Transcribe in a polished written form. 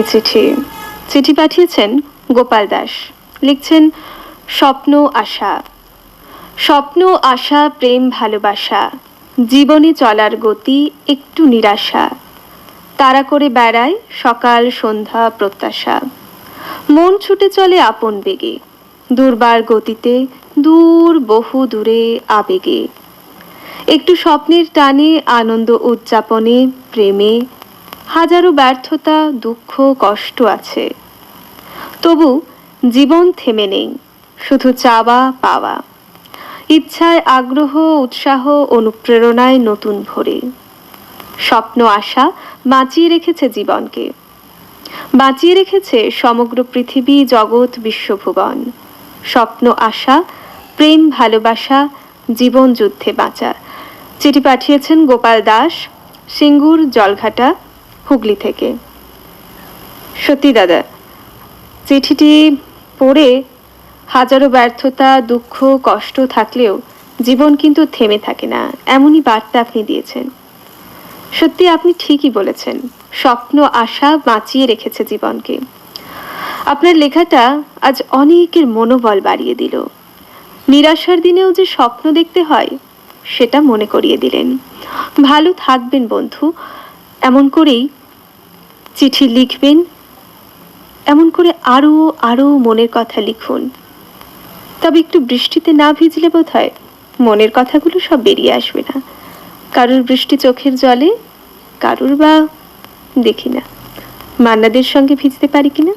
একটি চিঠি চিঠি পাঠিয়েছেন গোপাল দাস। লিখছেন স্বপ্ন আশা। স্বপ্ন আশা প্রেম ভালোবাসা, জীবনে চলার গতি একটু নিরাশা, তাড়া করে বেড়ায় সকাল সন্ধ্যা প্রত্যাশা, মন ছুটে চলে আপন বেগে, দুর্বার গতিতে দূর বহু দূরে আবেগে, একটু স্বপ্নের টানে আনন্দ উদযাপনে প্রেমে, হাজারো ব্যর্থতা দুঃখ কষ্ট আছে, তবু জীবন থেমে নেই, শুধু চাওয়া পাওয়া, ইচ্ছায় আগ্রহ উৎসাহ অনুপ্রেরণায় নতুন ভরে। স্বপ্ন আশা বাঁচিয়ে রেখেছে জীবনকে, বাঁচিয়ে রেখেছে সমগ্র পৃথিবী জগৎ বিশ্বভুবন। স্বপ্ন আশা প্রেম ভালোবাসা জীবন যুদ্ধে বাঁচা। চিঠি পাঠিয়েছেন গোপাল দাস, সিঙ্গুর জলঘাটা, হুগলি থেকে। সত্যি দাদা, চিঠিটি পড়ে হাজারো ব্যর্থতা দুঃখ কষ্ট থাকলেও জীবন কিন্তু থেমে থাকে না, এমনই বার্তা আপনি দিয়েছেন। সত্যি আপনি ঠিকই বলেছেন, স্বপ্ন আশা বাঁচিয়ে রেখেছে জীবনকে। আপনার লেখাটা আজ অনেকের মনোবল বাড়িয়ে দিল। নিরাশার দিনেও যে স্বপ্ন দেখতে হয় সেটা মনে করিয়ে দিলেন। ভালো থাকবেন বন্ধু, এমন করেই চিঠি লিখবেন, এমন করে আরো আরো মনের কথা লিখুন। তবে একটু বৃষ্টিতে না ভিজলে বোধহয় মনের কথাগুলো সব বেরিয়ে আসবে না। কারুর বৃষ্টি চোখের জলে, কারুর বা দেখি না মান্নাদের সঙ্গে ভিজতে পারি কিনা।